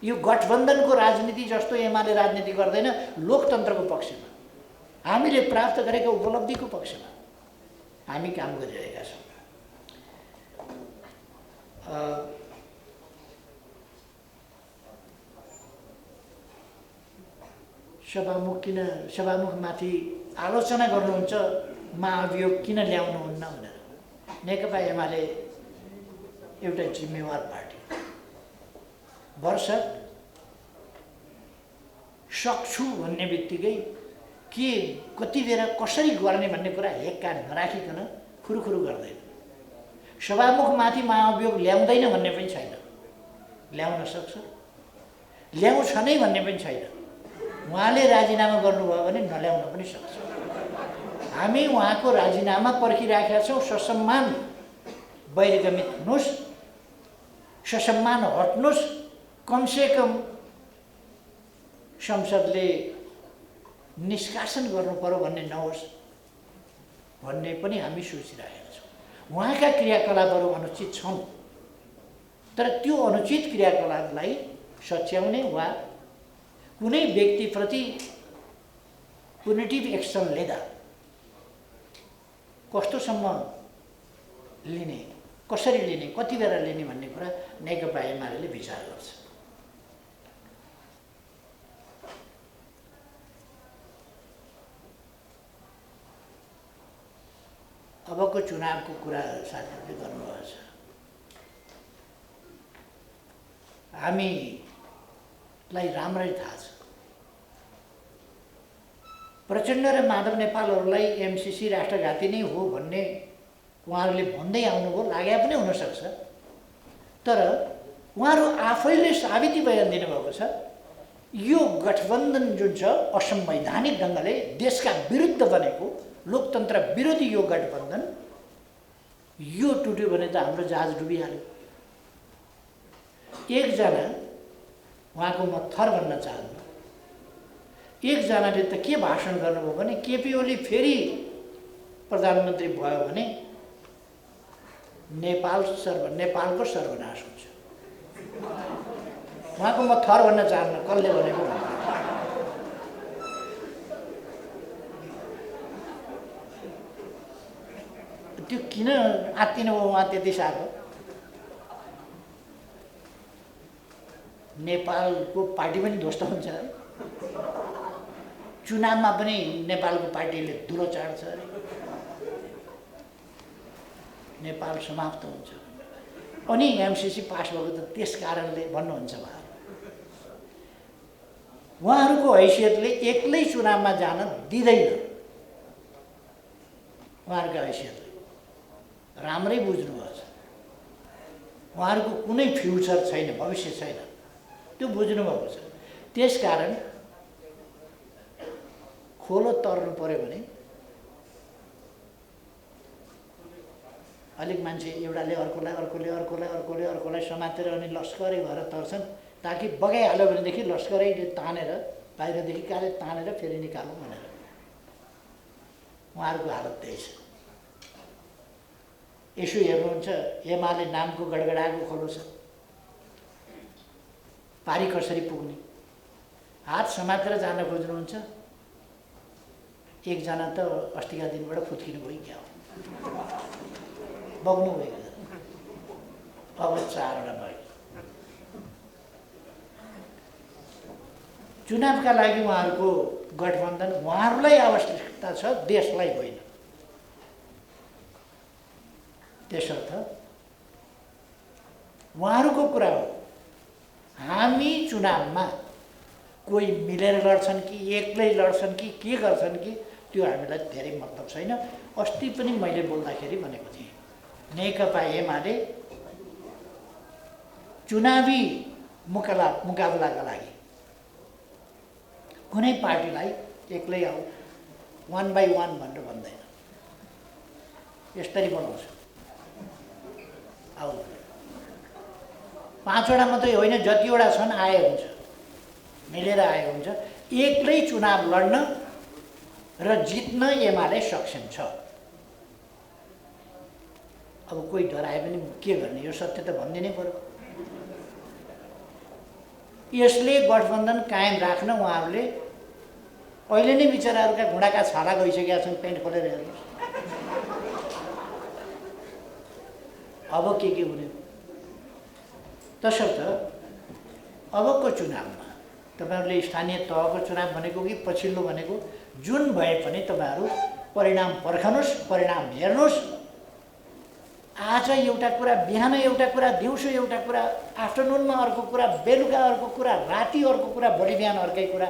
यो गठबन्धनको राजनीति जस्तो एमाले राजनीति गर्दैन, लोकतन्त्रको पक्षमा, हामीले प्राप्त गरेको उपलब्धिको पक्षमा हामी काम गरिरहेका छौँ। सभामुखमाथि आलोचना गर्नुहुन्छ, महाभियोग किन ल्याउनुहुन्न भनेर। नेकपा एमाले एउटा जिम्मेवार पार्टी, भरसक सक्छु भन्ने बित्तिकै के कति बेला कसरी गर्ने भन्ने कुरा हेक्का नराखिकन खुरुखुरु गर्दैन। सभामुखमाथि महाभियोग ल्याउँदैन भन्ने पनि छैन। ल्याउन सक्छ? ल्याउँछ नै भन्ने पनि छैन। उहाँले राजीनामा गर्नुभयो भने नल्याउन पनि सक्छ। हामी उहाँको राजीनामा पर्खिराखेका छौँ। ससम्मान बहिर्गमित हुनुहोस्, ससम्मान हट्नुहोस्, कमसेकम संसदले निष्कासन गर्नु पर्यो भन्ने नहोस् भन्ने पनि हामी सोचिरहेका छौँ। उहाँका क्रियाकलापहरू अनुचित छन्, तर त्यो अनुचित क्रियाकलापलाई सच्याउने वा कुनै व्यक्तिप्रति पुनिटिभ एक्सन लिँदा कस्तोसम्म लिने, कसरी लिने, कति बेला लिने भन्ने कुरा नेकपा एमाले विचार गर्छ। अबको चुनावको कुरा साथीहरूले गर्नुभएको छ। हामीलाई राम्ररी थाहा छ प्रचण्ड र माधव नेपालहरूलाई एमसीसी राष्ट्रघाती नै हो भन्ने उहाँहरूले भन्दै आउनुभयो, लाग्या पनि हुनसक्छ। तर उहाँहरू आफैले साबिती बयान दिनुभएको छ यो गठबन्धन जुन छ असंवैधानिक ढङ्गले देशका विरुद्ध बनेको लोकतन्त्र विरोधी यो गठबन्धन यो टुट्यो भने त हाम्रो जहाज डुबिहाल्यो। एकजना, उहाँको म थर भन्न चाहन्छु, एकजनाले त के भाषण गर्नुभयो भने केपी ओली फेरि प्रधानमन्त्री भयो भने नेपालको सर्वनाश हुन्छ। उहाँको म थर भन्न चाहन्न, कसले भनेको त्यो किन आत्तिनु भयो उहाँ त्यति साह्रो? नेपालको पार्टी पनि ध्वस्त हुन्छ अरे, चुनावमा पनि नेपालको पार्टीले धुलो चाड्छ अरे, नेपाल समाप्त हुन्छ। अनि एमसीसी पास भएको त त्यस कारणले भन्नुहुन्छ उहाँहरूको हैसियतले एक्लै चुनावमा जान दिँदैन। उहाँहरूको हैसियतले राम्रै बुझ्नुभएको छ। उहाँहरूको कुनै फ्युचर छैन, भविष्य छैन, त्यो बुझ्नुभएको छ। त्यसकारण खोलो तर्नु पर्यो भने अलिक मान्छे एउटाले अर्कोलाई समातेर अनि लस्करै भएर तर्छन्, ताकि बगाइहाल्यो भनेदेखि लस्करैले तानेर बाहिरदेखि काले तानेर फेरि निकालौँ भनेर। उहाँहरूको हालत त्यही छ। यसो हेर्नुहुन्छ एमाले नामको गडगडाएको खोलो छ, पारी कसरी पुग्ने, हात समातेर जान खोज्नुहुन्छ। एकजना त अस्तिका दिनबाट फुत्किनु भयो, क्या हो बग्नु भयो। अब 4वटा भयो। चुनावका लागि उहाँहरूको गठबन्धन उहाँहरूलाई आवश्यकता छ, देशलाई होइन। त्यसर्थ उहाँहरूको कुरा हो। हामी चुनावमा कोही मिलेर लड्छन् कि एक्लै लड्छन् कि के गर्छन् कि त्यो हामीलाई धेरै मतलब छैन। अस्ति पनि मैले बोल्दाखेरि भनेको थिएँ, नेकपा एमाले चुनावी मुकाबलाका लागि कुनै पार्टीलाई एक्लै आऊ 1 by 1 भनेर भन्दैन, यसरी बनाउँछ। आऊ 5वटा मात्रै होइन, जतिवटा छन् आए हुन्छ, मिलेर आए हुन्छ। एक्लै चुनाव लड्न र जित्न एमाले सक्षम छ। अब कोही डराए पनि के गर्ने, यो सत्य त भनिदिनै पर्यो। यसले गठबन्धन कायम राख्न उहाँहरूले अहिले नै बिचराहरूका घुँडाका छाला गइसकेका छन्, पेन्ट खोलेर हेर्नुहोस्। अब के हुने? तसर्थ अबको चुनावमा तपाईहरुले स्थानीय तहको चुनाव भनेको कि पछिल्लो भनेको जुन भए पनि तपाईहरु परिणाम पर्खनुस्, परिणाम हेर्नुस्। आज एउटा कुरा, बिहान एउटा कुरा, दिउँसो एउटा कुरा, आफ्टरनुनमा अर्को कुरा, बेलुका अर्को कुरा, राति अर्को कुरा, भोलि बिहान अर्कै कुरा,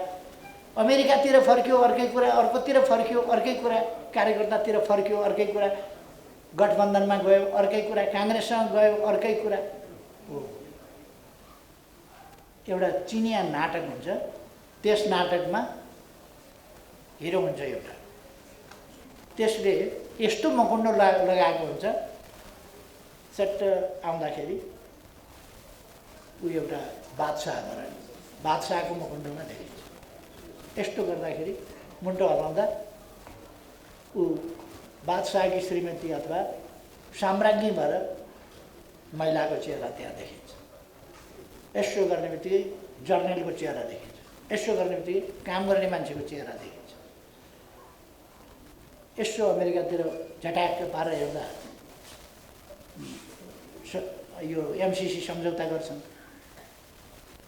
अमेरिकातिर फर्क्यो अर्कै कुरा, अर्कोतिर फर्क्यो अर्कै कुरा, कार्यकर्तातिर फर्क्यो अर्कै कुरा, गठबन्धनमा गयो अर्कै कुरा, कांग्रेससँग गयो अर्कै कुरा। एउटा चिनिया नाटक हुन्छ, त्यस नाटकमा हिरो हुन्छ एउटा, त्यसले यस्तो मकुण्डो लगाएको हुन्छ, चट्ट आउँदाखेरि ऊ एउटा बादशाहको मकुण्डोमा देखिन्छ। यस्तो गर्दाखेरि मुन्टो हलाउँदा ऊ बादशाहकी श्रीमती अथवा साम्राज्ञी भएर महिलाको चेहरा त्यहाँ देखिन्छ। यसो गर्ने बित्तिकै जर्नलको चेहरा देखिन्छ, यसो गर्ने बित्तिकै काम गर्ने मान्छेको चेहरा देखिन्छ। यसो अमेरिकातिर झट्याक्क पारेर हेर्दा यो एमसिसी सम्झौता गर्छन्।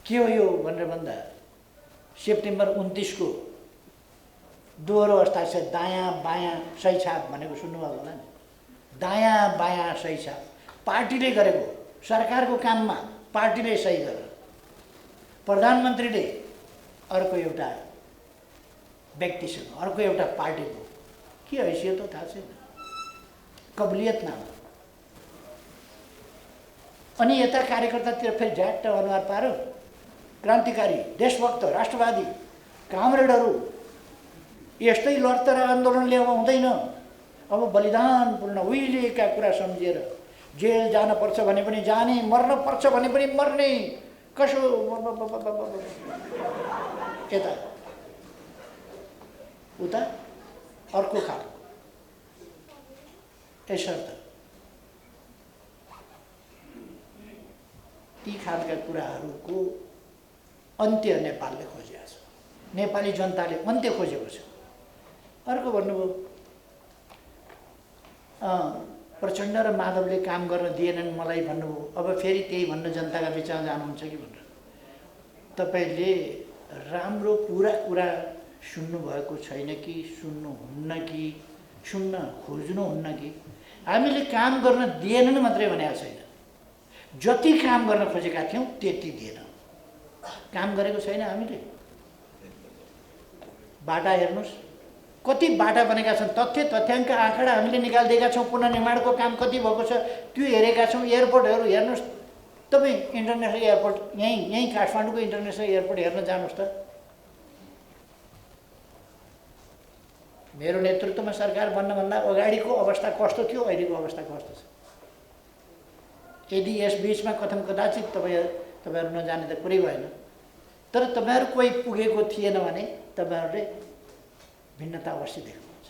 के हो यो भनेर भन्दा सेप्टेम्बर 29 को दोहोरो हस्ताक्षर दायाँ बायाँ सही छाप भनेको सुन्नुभएको होला नि। दायाँ बायाँ सही छाप पार्टीले गरेको, सरकारको काममा पार्टीले सही गरेर, प्रधानमन्त्रीले अर्को एउटा व्यक्तिसँग, अर्को एउटा पार्टीको के हैसियत हो थाहा छैन, कबलियत नाम। अनि यता कार्यकर्तातिर फेरि झ्याट्ट अनुहार पार्यो। क्रान्तिकारी, देशभक्त, राष्ट्रवादी कामरेडहरू यस्तै लडतर आन्दोलन ल्याउनु हुँदैन। अब बलिदानपूर्ण उहिलेका कुरा सम्झिएर जेल जान पर्छ भने पनि जाने, मर्न पर्छ भने पनि मर्ने, कसो यता उता अर्को खालको यसर्थ ती खालका कुराहरूको अन्त्य नेपालले खोजेको छ, नेपाली जनताले अन्त्य खोजेको छ। अर्को भन्नुभयो प्रचण्ड र माधवले काम गर्न दिएनन् मलाई भन्नुभयो। अब फेरि त्यही भन्न जनताका बिचमा जानुहुन्छ कि भनेर। तपाईँले राम्रो पुरा कुरा सुन्नुभएको छैन कि सुन्नुहुन्न कि सुन्न खोज्नुहुन्न कि? हामीले काम गर्न दिएनन् मात्रै भनेको छैन, जति काम गर्न खोजेका थियौँ त्यति दिएन। काम गरेको छैन हामीले। बाटा हेर्नुहोस्, कति बाटा बनेका छन्, तथ्याङ्क आँकडा हामीले निकालिदिएका छौँ। पुनर्निर्माणको काम कति भएको छ त्यो हेरेका छौँ। एयरपोर्टहरू हेर्नुहोस्, तपाईँ इन्टरनेसनल एयरपोर्ट यहीँ काठमाडौँको इन्टरनेसनल एयरपोर्ट हेर्न जानुहोस् त। मेरो नेतृत्वमा सरकार बन्नभन्दा अगाडिको अवस्था कस्तो थियो, अहिलेको अवस्था कस्तो छ? यदि यस बिचमा कथम कदाचित तपाईँहरू नजाने त कुरै भएन, तर तपाईँहरू कोही पुगेको थिएन भने तपाईँहरूले भिन्नता अवश्य देख्नुहुन्छ,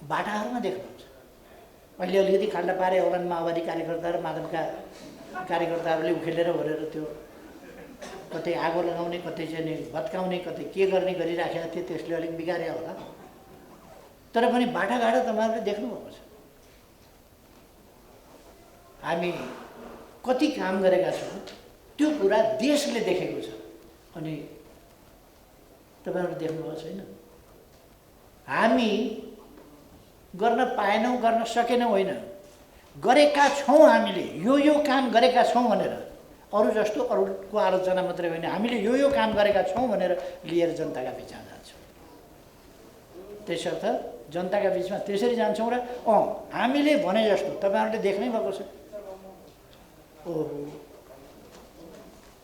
बाटाहरूमा देख्नुहुन्छ। अहिले अलिकति खाल्डा पारे होलान् माओवादी कार्यकर्ता र माधवका कार्यकर्ताहरूले उखेलेर भरेर त्यो कतै आगो लगाउने, कतै चाहिँ भत्काउने, कतै के गर्ने गरिराखेका थिए, त्यसले अलिक बिगार्यो होला। तर पनि बाटाघाटा तपाईँहरूले देख्नुभएको छ। हामी कति काम गरेका छौँ त्यो कुरा देशले देखेको छ। अनि तपाईँहरू देख्नुभएको छैन। हामी गर्न पाएनौँ, गर्न सकेनौँ होइन, गरेका छौँ। हामीले यो काम गरेका छौँ भनेर, अरू जस्तो अरूको आलोचना मात्रै होइन, हामीले यो काम गरेका छौँ भनेर लिएर जनताका बिचमा जान्छौँ। त्यसर्थ जनताका बिचमा त्यसरी जान्छौँ र हामीले भने जस्तो तपाईँहरूले देख्नै भएको छ।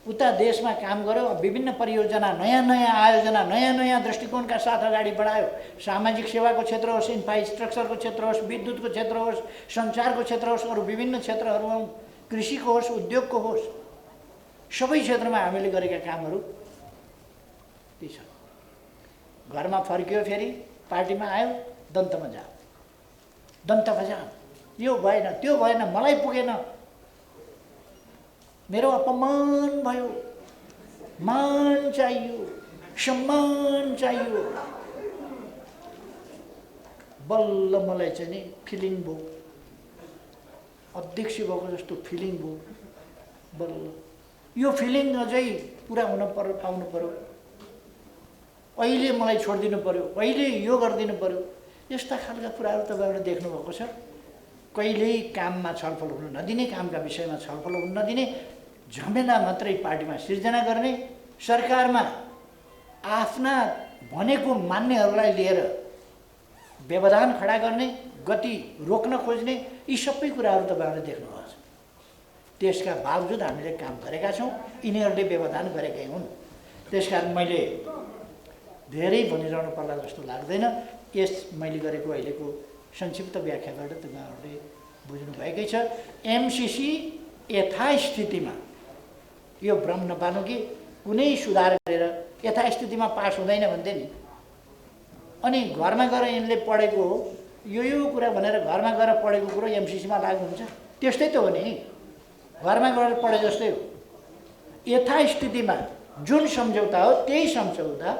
उता देशमा काम गर्यो, विभिन्न परियोजना, नयाँ आयोजना, नयाँ दृष्टिकोणका साथ अगाडि बढायो। सामाजिक सेवाको क्षेत्र होस्, इन्फ्रास्ट्रक्चरको क्षेत्र होस्, विद्युतको क्षेत्र होस्, सञ्चारको क्षेत्र होस्, अरू विभिन्न क्षेत्रहरूमा, कृषिको होस्, उद्योगको होस्, सबै क्षेत्रमा हामीले गरेका कामहरू ती छ। घरमा फर्कियो, फेरि पार्टीमा आयो, दन्तमा जाऊ, यो भएन, त्यो भएन, मलाई पुगेन, मेरो अपमान भयो, मान चाहियो, सम्मान चाहियो। बल्ल मलाई चाहिँ नि फिलिङ भयो, अध्यक्ष भएको जस्तो फिलिङ भयो। बल्ल यो फिलिङ अझै पुरा पाउनु पर्यो। अहिले मलाई छोडिदिनु पर्यो, अहिले यो गरिदिनु पर्यो। यस्ता खालका कुराहरू तपाईँहरूले देख्नुभएको छ। कहिल्यै काममा छलफल हुन नदिने, कामका विषयमा छलफल हुन नदिने, झमेला मात्रै पार्टीमा सिर्जना गर्ने, सरकारमा आफ्ना भनेको मान्नेहरूलाई लिएर व्यवधान खडा गर्ने, गति रोक्न खोज्ने, यी सबै कुराहरू तपाईँहरूले देख्नुभएको छ। त्यसका बावजुद हामीले काम गरेका छौँ, यिनीहरूले व्यवधान गरेकै हुन्। त्यसकारण मैले धेरै भनिरहनु पर्ला जस्तो लाग्दैन। यस मैले गरेको अहिलेको संक्षिप्त व्याख्याबाट तपाईँहरूले बुझ्नुभएकै छ। एमसिसी यथास्थितिमा यो भ्रम नपार्नु कि कुनै सुधार गरेर यथास्थितिमा पास हुँदैन भन्थे नि, अनि घरमा गएर यिनले पढेको हो यो कुरा भनेर घरमा गएर पढेको कुरो एमसिसीमा लागु हुन्छ? त्यस्तै त हो नि, घरमा गएर पढे जस्तै हो। यथास्थितिमा जुन सम्झौता हो त्यही सम्झौता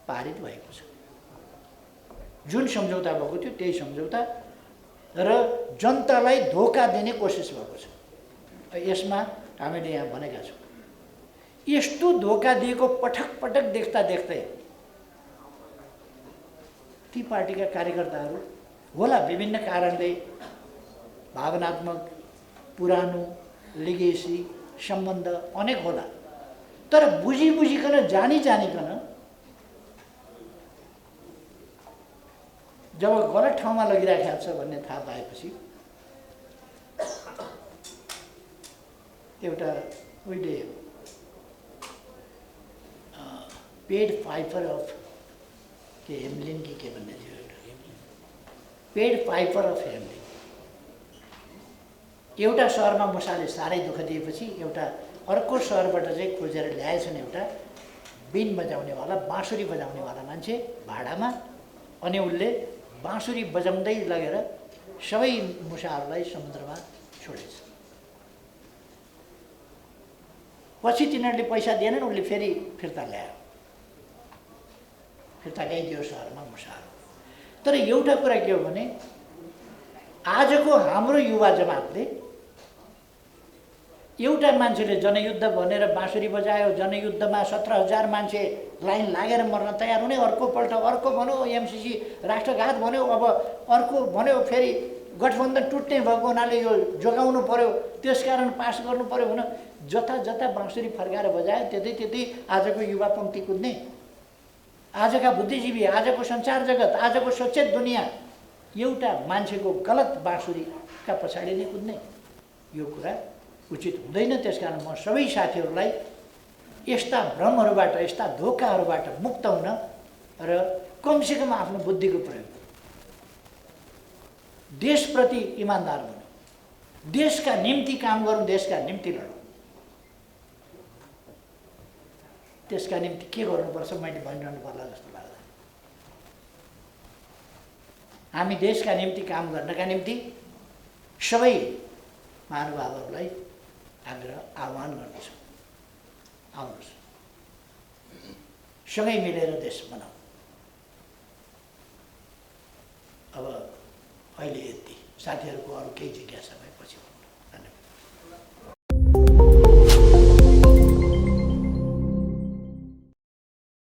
पारित भएको छ। जुन सम्झौता भएको थियो त्यही सम्झौता र जनतालाई धोका दिने कोसिस भएको छ। यसमा हामीले यहाँ भनेका छौँ, यस्तो धोका दिएको पटक पटक देख्दा देख्दै ती पार्टीका कार्यकर्ताहरू होला विभिन्न कारणले भावनात्मक पुरानो लिगेसी सम्बन्ध अनेक होला, तर बुझी बुझिकन जानी जानिकन जब गलत ठाउँमा लगिरहेको छ भन्ने थाहा पाएपछि एउटा उहिले पेड फाइपर अफ के हेमलिन कि के भन्ने थियो, एउटा पेड फाइपर अफ हेमलिन। एउटा सहरमा मुसाले साह्रै दुःख दिएपछि एउटा अर्को सहरबाट चाहिँ खोजेर ल्याएछन् एउटा बिन बजाउनेवाला, बाँसुरी बजाउनेवाला मान्छे भाडामा, अनि उसले बाँसुरी बजाउँदै लगेर सबै मुसाहरूलाई समुद्रमा छोडेछ। पछि तिनीहरूले पैसा दिएनन्, उसले फेरि फिर्ता ल्यायो, फिर्ता ल्याइदियो सहरमा मुसाहरू। तर एउटा कुरा के हो भने आजको हाम्रो युवा जमातले एउटा मान्छेले जनयुद्ध भनेर बाँसुरी बजायो, जनयुद्धमा 17,000 मान्छे लाइन लागेर मर्न तयार हुने, अर्कोपल्ट अर्को भन्यो एमसिसी राष्ट्रघात भन्यो, अब अर्को भन्यो फेरि गठबन्धन टुट्ने भएको हुनाले यो जोगाउनु पर्यो, त्यसकारण पास गर्नु पर्यो भने जता जता बाँसुरी फर्काएर बजायो त्यति त्यति आजको युवा पङ्क्ति कुद्ने, आजका बुद्धिजीवी, आजको संसार जगत, आजको सचेत दुनियाँ एउटा मान्छेको गलत बाँसुरीका पछाडि नै कुद्ने। यो कुरा उचित हुँदैन। त्यसकारण म सबै साथीहरूलाई यस्ता भ्रमहरूबाट, यस्ता धोकाहरूबाट मुक्त हुन र कमसेकम आफ्नो बुद्धिको प्रयोग, देशप्रति इमान्दार बन्नु, देशका निम्ति काम गरौँ, देशका निम्ति लडौँ। त्यसका निम्ति के गर्नुपर्छ मैले भनिरहनु पर्ला जस्तो लाग्छ। हामी देशका निम्ति काम गर्नका निम्ति सबै महानुभावहरूलाई आह्वान गर्दछौँ, आउनुहोस् सँगै मिलेर देश बनाऊ। अब अहिले यति, साथीहरूको अरू केही जिज्ञासा भएपछि